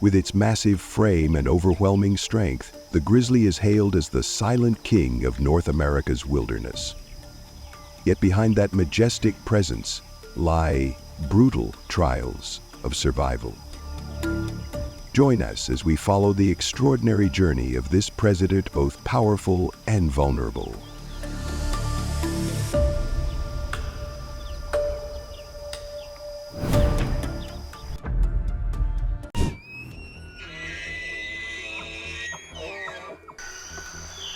With its massive frame and overwhelming strength, the grizzly is hailed as the silent king of North America's wilderness. Yet behind that majestic presence lie brutal trials of survival. Join us as we follow the extraordinary journey of this predator, both powerful and vulnerable.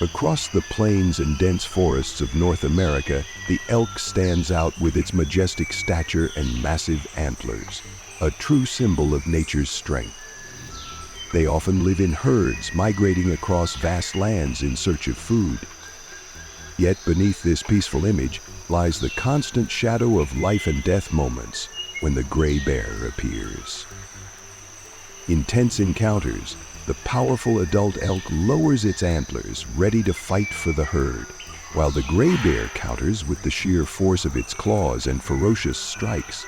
Across the plains and dense forests of North America, the elk stands out with its majestic stature and massive antlers, a true symbol of nature's strength. They often live in herds, migrating across vast lands in search of food. Yet beneath this peaceful image lies the constant shadow of life and death moments when the gray bear appears. In tense encounters, the powerful adult elk lowers its antlers, ready to fight for the herd, while the gray bear counters with the sheer force of its claws and ferocious strikes.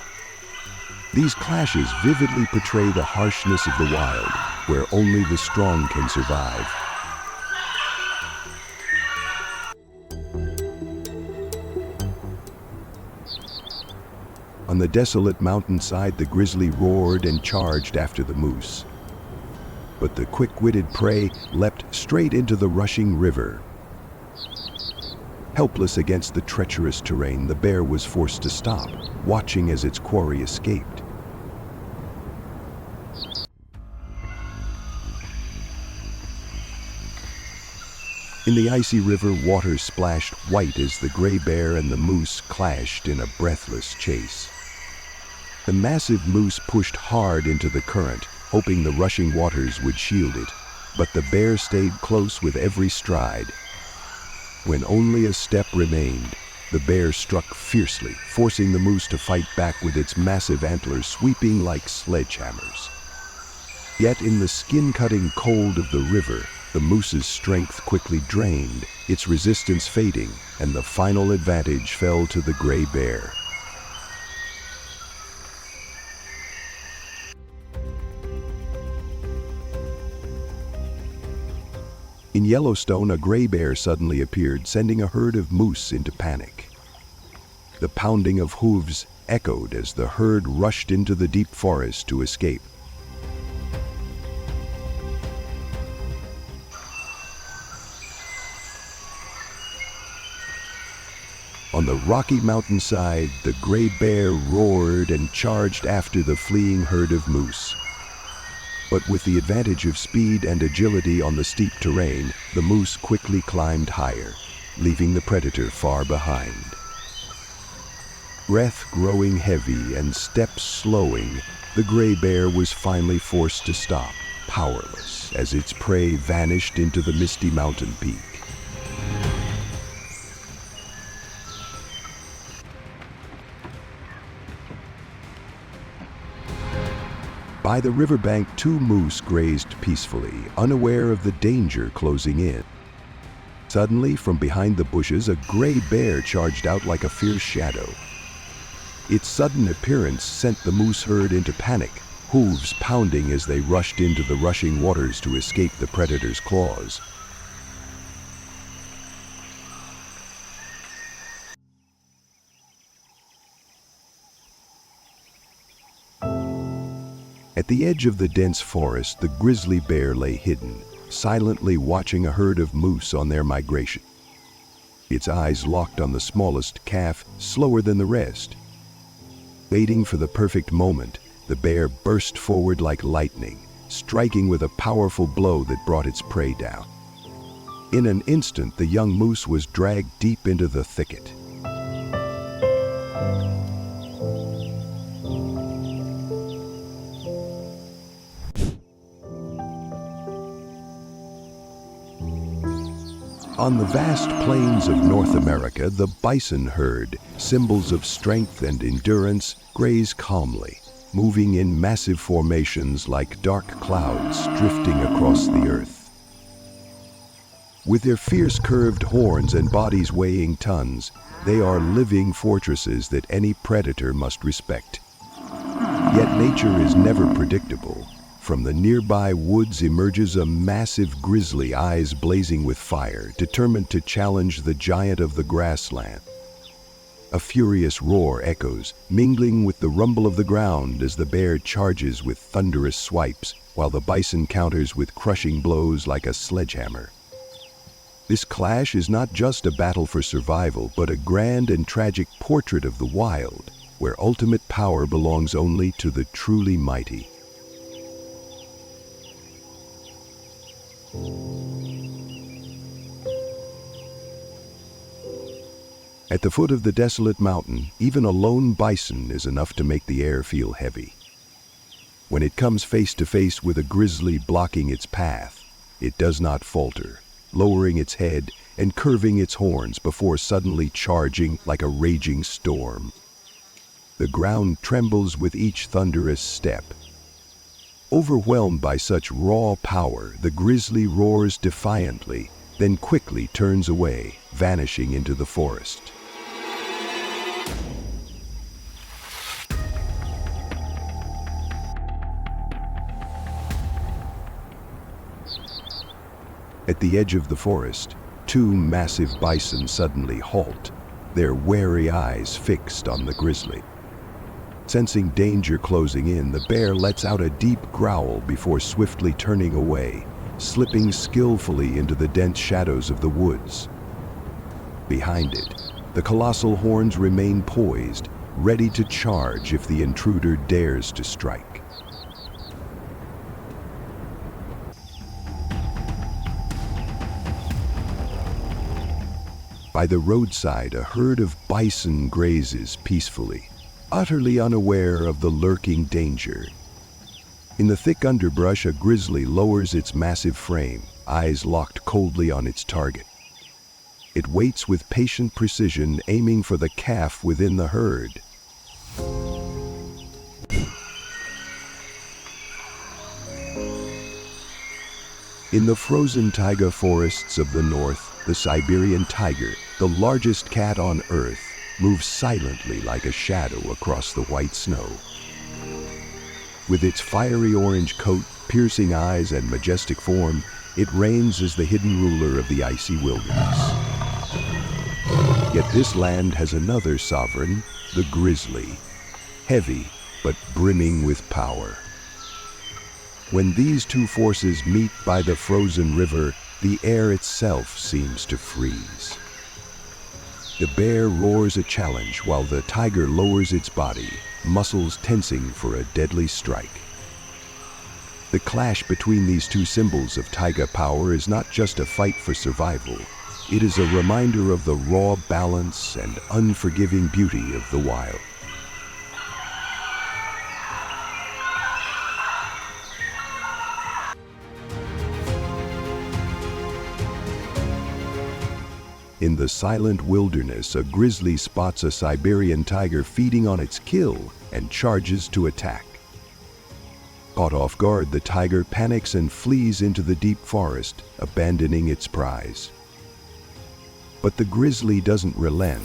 These clashes vividly portray the harshness of the wild, where only the strong can survive. On the desolate mountainside, the grizzly roared and charged after the moose. But the quick-witted prey leapt straight into the rushing river. Helpless against the treacherous terrain, the bear was forced to stop, watching as its quarry escaped. In the icy river, water splashed white as the gray bear and the moose clashed in a breathless chase. The massive moose pushed hard into the current, hoping the rushing waters would shield it, but the bear stayed close with every stride. When only a step remained, the bear struck fiercely, forcing the moose to fight back with its massive antlers sweeping like sledgehammers. Yet in the skin-cutting cold of the river, the moose's strength quickly drained, its resistance fading, and the final advantage fell to the gray bear. In Yellowstone, a gray bear suddenly appeared, sending a herd of moose into panic. The pounding of hooves echoed as the herd rushed into the deep forest to escape. On the rocky mountainside, the gray bear roared and charged after the fleeing herd of moose. But with the advantage of speed and agility on the steep terrain, the moose quickly climbed higher, leaving the predator far behind. Breath growing heavy and steps slowing, the gray bear was finally forced to stop, powerless, as its prey vanished into the misty mountain peak. By the riverbank, two moose grazed peacefully, unaware of the danger closing in. Suddenly, from behind the bushes, a gray bear charged out like a fierce shadow. Its sudden appearance sent the moose herd into panic, hooves pounding as they rushed into the rushing waters to escape the predator's claws. At the edge of the dense forest, the grizzly bear lay hidden, silently watching a herd of moose on their migration. Its eyes locked on the smallest calf, slower than the rest. Waiting for the perfect moment, the bear burst forward like lightning, striking with a powerful blow that brought its prey down. In an instant, the young moose was dragged deep into the thicket. On the vast plains of North America, the bison herd, symbols of strength and endurance, graze calmly, moving in massive formations like dark clouds drifting across the earth. With their fierce curved horns and bodies weighing tons, they are living fortresses that any predator must respect. Yet nature is never predictable. From the nearby woods emerges a massive grizzly, eyes blazing with fire, determined to challenge the giant of the grassland. A furious roar echoes, mingling with the rumble of the ground as the bear charges with thunderous swipes, while the bison counters with crushing blows like a sledgehammer. This clash is not just a battle for survival, but a grand and tragic portrait of the wild, where ultimate power belongs only to the truly mighty. At the foot of the desolate mountain, even a lone bison is enough to make the air feel heavy. When it comes face to face with a grizzly blocking its path, it does not falter, lowering its head and curving its horns before suddenly charging like a raging storm. The ground trembles with each thunderous step. Overwhelmed by such raw power, the grizzly roars defiantly, then quickly turns away, vanishing into the forest. At the edge of the forest, two massive bison suddenly halt, their wary eyes fixed on the grizzly. Sensing danger closing in, the bear lets out a deep growl before swiftly turning away, slipping skillfully into the dense shadows of the woods. Behind it, the colossal horns remain poised, ready to charge if the intruder dares to strike. By the roadside, a herd of bison grazes peacefully, utterly unaware of the lurking danger. In the thick underbrush, a grizzly lowers its massive frame, eyes locked coldly on its target. It waits with patient precision, aiming for the calf within the herd. In the frozen taiga forests of the north, the Siberian tiger, the largest cat on Earth, moves silently like a shadow across the white snow. With its fiery orange coat, piercing eyes, and majestic form, it reigns as the hidden ruler of the icy wilderness. Yet this land has another sovereign, the grizzly, heavy but brimming with power. When these two forces meet by the frozen river, the air itself seems to freeze. The bear roars a challenge while the tiger lowers its body, muscles tensing for a deadly strike. The clash between these two symbols of taiga power is not just a fight for survival. It is a reminder of the raw balance and unforgiving beauty of the wild. In the silent wilderness, a grizzly spots a Siberian tiger feeding on its kill and charges to attack. Caught off guard, the tiger panics and flees into the deep forest, abandoning its prize. But the grizzly doesn't relent.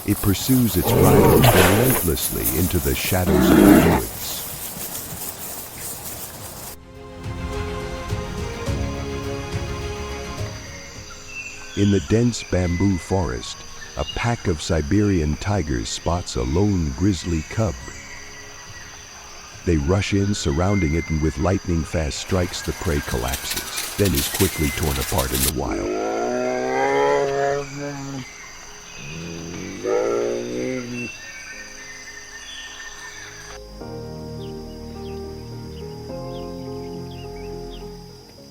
It pursues its rival relentlessly into the shadows of the woods. In the dense bamboo forest, a pack of Siberian tigers spots a lone grizzly cub. They rush in, surrounding it, and with lightning-fast strikes, the prey collapses, then is quickly torn apart in the wild.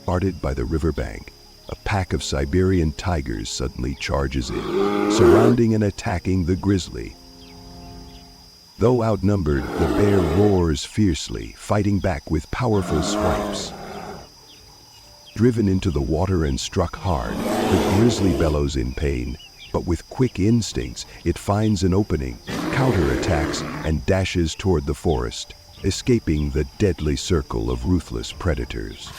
Guarded by the riverbank, a pack of Siberian tigers suddenly charges in, surrounding and attacking the grizzly. Though outnumbered, the bear roars fiercely, fighting back with powerful swipes. Driven into the water and struck hard, the grizzly bellows in pain, but with quick instincts, it finds an opening, counterattacks, and dashes toward the forest, escaping the deadly circle of ruthless predators.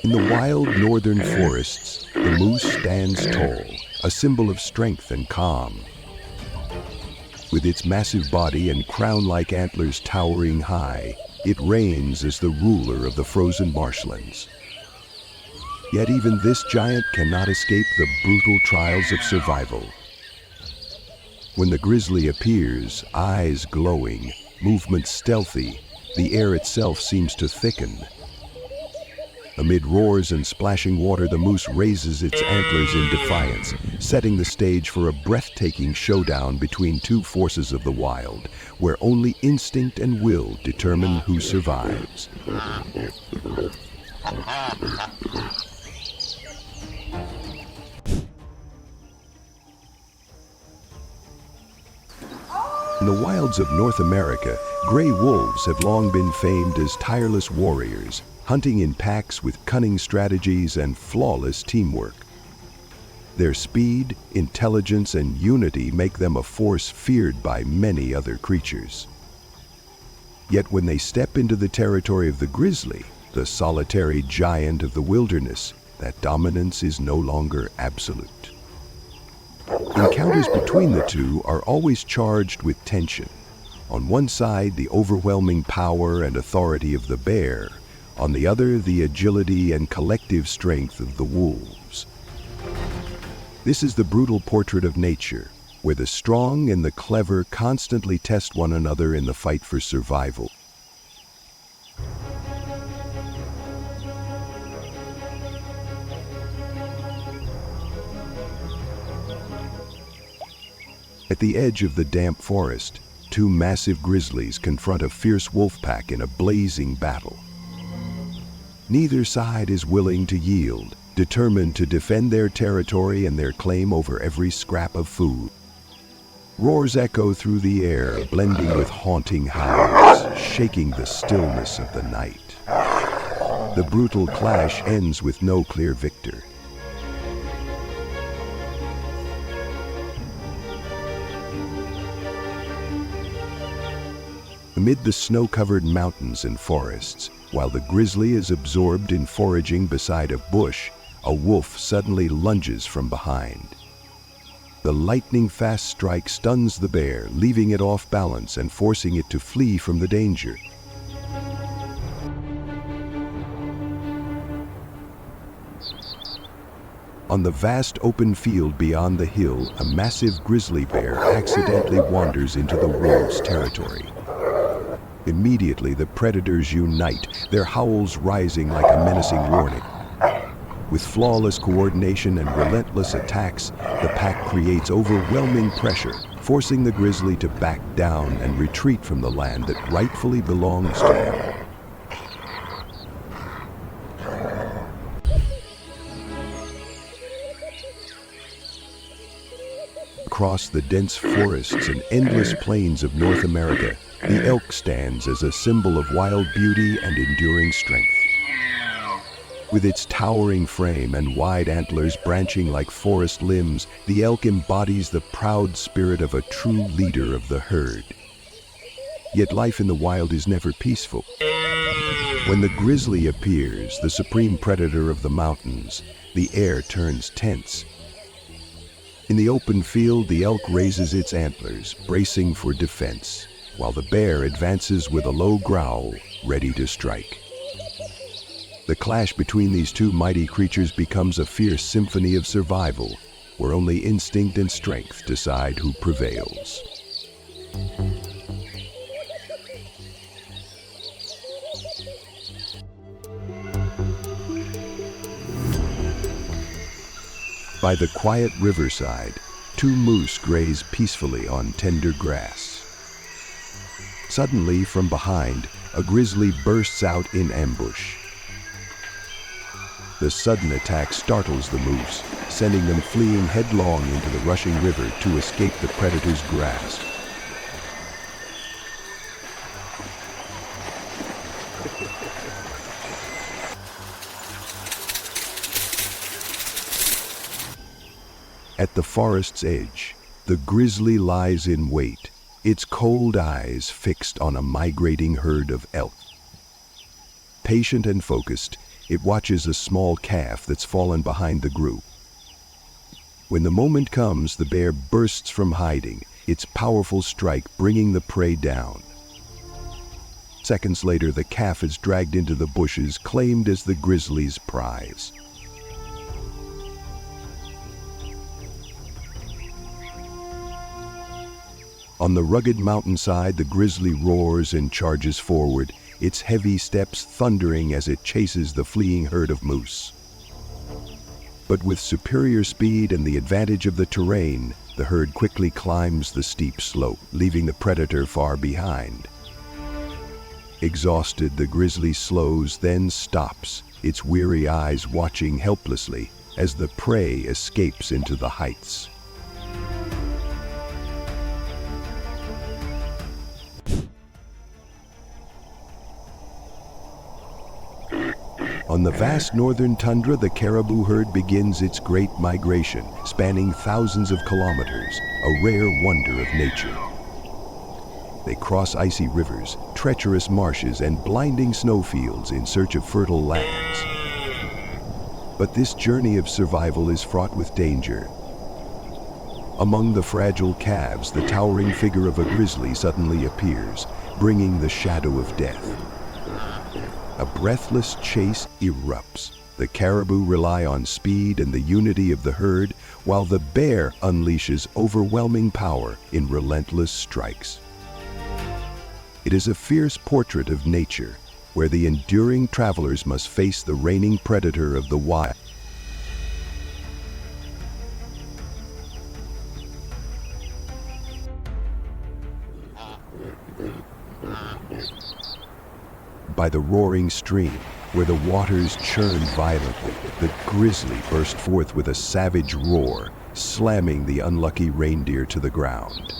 In In the wild northern forests, the moose stands tall, a symbol of strength and calm. With its massive body and crown-like antlers towering high, it reigns as the ruler of the frozen marshlands. Yet even this giant cannot escape the brutal trials of survival. When the grizzly appears, eyes glowing, movements stealthy, the air itself seems to thicken. Amid roars and splashing water, the moose raises its antlers in defiance, setting the stage for a breathtaking showdown between two forces of the wild, where only instinct and will determine who survives. In the wilds of North America, gray wolves have long been famed as tireless warriors, hunting in packs with cunning strategies and flawless teamwork. Their speed, intelligence, and unity make them a force feared by many other creatures. Yet when they step into the territory of the grizzly, the solitary giant of the wilderness, that dominance is no longer absolute. Encounters between the two are always charged with tension. On one side, the overwhelming power and authority of the bear. On the other, the agility and collective strength of the wolves. This is the brutal portrait of nature, where the strong and the clever constantly test one another in the fight for survival. At the edge of the damp forest, two massive grizzlies confront a fierce wolf pack in a blazing battle. Neither side is willing to yield, determined to defend their territory and their claim over every scrap of food. Roars echo through the air, blending with haunting howls, shaking the stillness of the night. The brutal clash ends with no clear victor. Amid the snow-covered mountains and forests, while the grizzly is absorbed in foraging beside a bush, a wolf suddenly lunges from behind. The lightning-fast strike stuns the bear, leaving it off balance and forcing it to flee from the danger. On the vast open field beyond the hill, a massive grizzly bear accidentally wanders into the wolf's territory. Immediately, the predators unite, their howls rising like a menacing warning. With flawless coordination and relentless attacks, the pack creates overwhelming pressure, forcing the grizzly to back down and retreat from the land that rightfully belongs to him. Across the dense forests and endless plains of North America, the elk stands as a symbol of wild beauty and enduring strength. With its towering frame and wide antlers branching like forest limbs, the elk embodies the proud spirit of a true leader of the herd. Yet life in the wild is never peaceful. When the grizzly appears, the supreme predator of the mountains, the air turns tense. In the open field, the elk raises its antlers, bracing for defense, while the bear advances with a low growl, ready to strike. The clash between these two mighty creatures becomes a fierce symphony of survival, where only instinct and strength decide who prevails. By the quiet riverside, two moose graze peacefully on tender grass. Suddenly, from behind, a grizzly bursts out in ambush. The sudden attack startles the moose, sending them fleeing headlong into the rushing river to escape the predator's grasp. At the forest's edge, the grizzly lies in wait, its cold eyes fixed on a migrating herd of elk. Patient and focused, it watches a small calf that's fallen behind the group. When the moment comes, the bear bursts from hiding, its powerful strike bringing the prey down. Seconds later, the calf is dragged into the bushes, claimed as the grizzly's prize. On the rugged mountainside, the grizzly roars and charges forward, its heavy steps thundering as it chases the fleeing herd of moose. But with superior speed and the advantage of the terrain, the herd quickly climbs the steep slope, leaving the predator far behind. Exhausted, the grizzly slows, then stops, its weary eyes watching helplessly as the prey escapes into the heights. On the vast northern tundra, the caribou herd begins its great migration, spanning thousands of kilometers, a rare wonder of nature. They cross icy rivers, treacherous marshes, and blinding snowfields in search of fertile lands. But this journey of survival is fraught with danger. Among the fragile calves, the towering figure of a grizzly suddenly appears, bringing the shadow of death. A breathless chase erupts. The caribou rely on speed and the unity of the herd, while the bear unleashes overwhelming power in relentless strikes. It is a fierce portrait of nature, where the enduring travelers must face the reigning predator of the wild. By the roaring stream, where the waters churn violently, the grizzly burst forth with a savage roar, slamming the unlucky reindeer to the ground.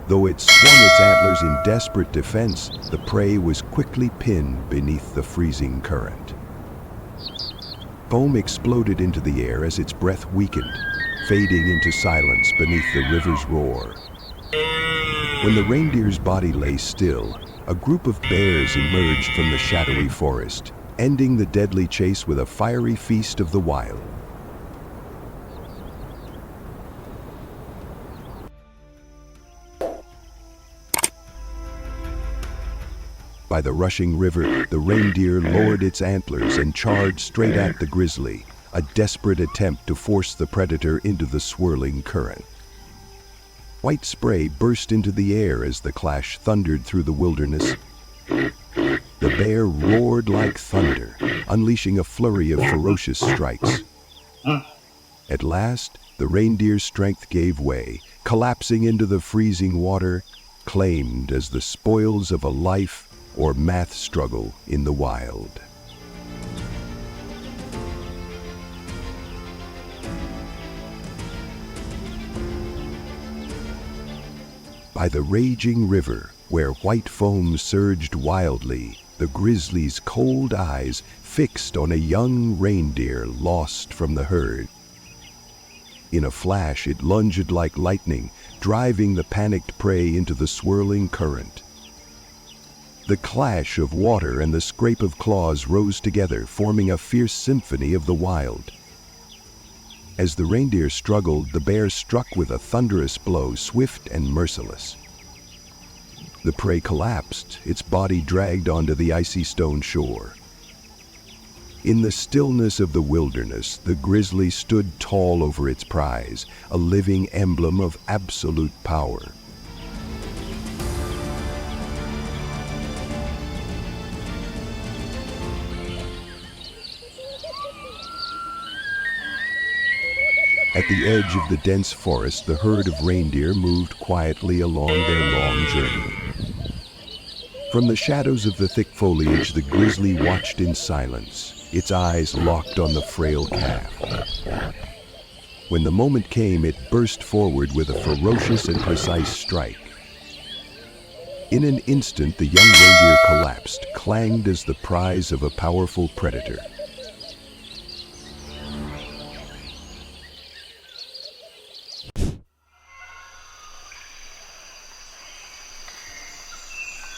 Though it swung its antlers in desperate defense, the prey was quickly pinned beneath the freezing current. Foam exploded into the air as its breath weakened, fading into silence beneath the river's roar. When the reindeer's body lay still, a group of bears emerged from the shadowy forest, ending the deadly chase with a fiery feast of the wild. By the rushing river, the reindeer lowered its antlers and charged straight at the grizzly, a desperate attempt to force the predator into the swirling current. White spray burst into the air as the clash thundered through the wilderness. The bear roared like thunder, unleashing a flurry of ferocious strikes. At last, the reindeer's strength gave way, collapsing into the freezing water, claimed as the spoils of a life or math struggle in the wild. By the raging river, where white foam surged wildly, the grizzly's cold eyes fixed on a young reindeer lost from the herd. In a flash, it lunged like lightning, driving the panicked prey into the swirling current. The clash of water and the scrape of claws rose together, forming a fierce symphony of the wild. As the reindeer struggled, the bear struck with a thunderous blow, swift and merciless. The prey collapsed, its body dragged onto the icy stone shore. In the stillness of the wilderness, the grizzly stood tall over its prize, a living emblem of absolute power. At the edge of the dense forest, the herd of reindeer moved quietly along their long journey. From the shadows of the thick foliage, the grizzly watched in silence, its eyes locked on the frail calf. When the moment came, it burst forward with a ferocious and precise strike. In an instant, the young reindeer collapsed, clanged as the prize of a powerful predator.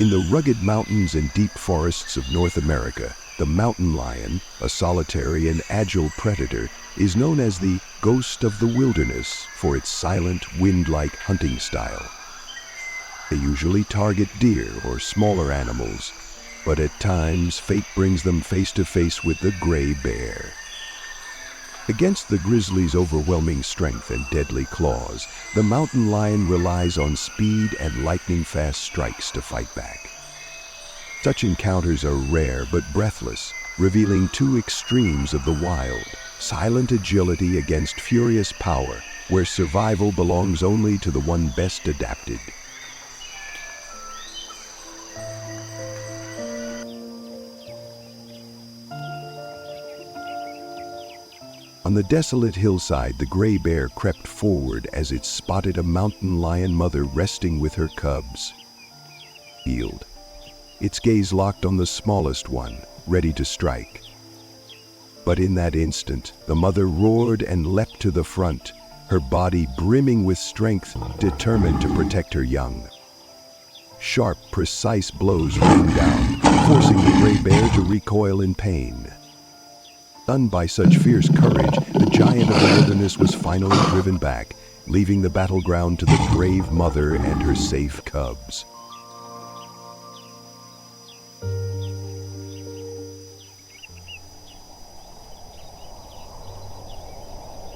In the rugged mountains and deep forests of North America, The mountain lion, a solitary and agile predator, is known as the ghost of the wilderness for its silent, wind-like hunting style. They usually target deer or smaller animals, but at times fate brings them face to face with the gray bear. Against the grizzly's overwhelming strength and deadly claws, the mountain lion relies on speed and lightning-fast strikes to fight back. Such encounters are rare but breathless, revealing two extremes of the wild: silent agility against furious power, where survival belongs only to the one best adapted. On the desolate hillside, the gray bear crept forward as it spotted a mountain lion mother resting with her cubs. Healed. Its gaze locked on the smallest one, ready to strike. But in that instant, the mother roared and leapt to the front, her body brimming with strength, determined to protect her young. Sharp, precise blows rained down, forcing the gray bear to recoil in pain. Stunned by such fierce courage, the giant of the wilderness was finally driven back, leaving the battleground to the brave mother and her safe cubs.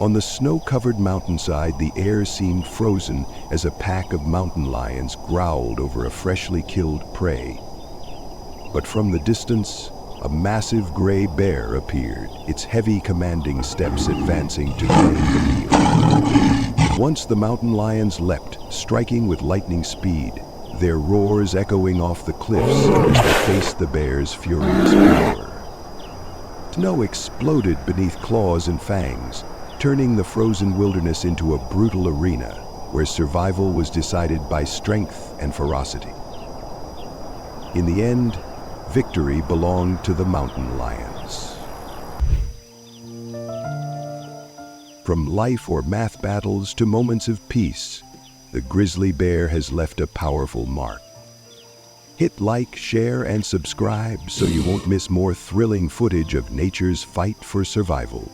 On the snow-covered mountainside, the air seemed frozen as a pack of mountain lions growled over a freshly killed prey. But from the distance, a massive gray bear appeared, its heavy commanding steps advancing to claim the meal. Once the mountain lions leapt, striking with lightning speed, their roars echoing off the cliffs as they faced the bear's furious power. Snow exploded beneath claws and fangs, turning the frozen wilderness into a brutal arena where survival was decided by strength and ferocity. In the end, victory belonged to the mountain lions. From life or math battles to moments of peace, the grizzly bear has left a powerful mark. Hit like, share, and subscribe so you won't miss more thrilling footage of nature's fight for survival.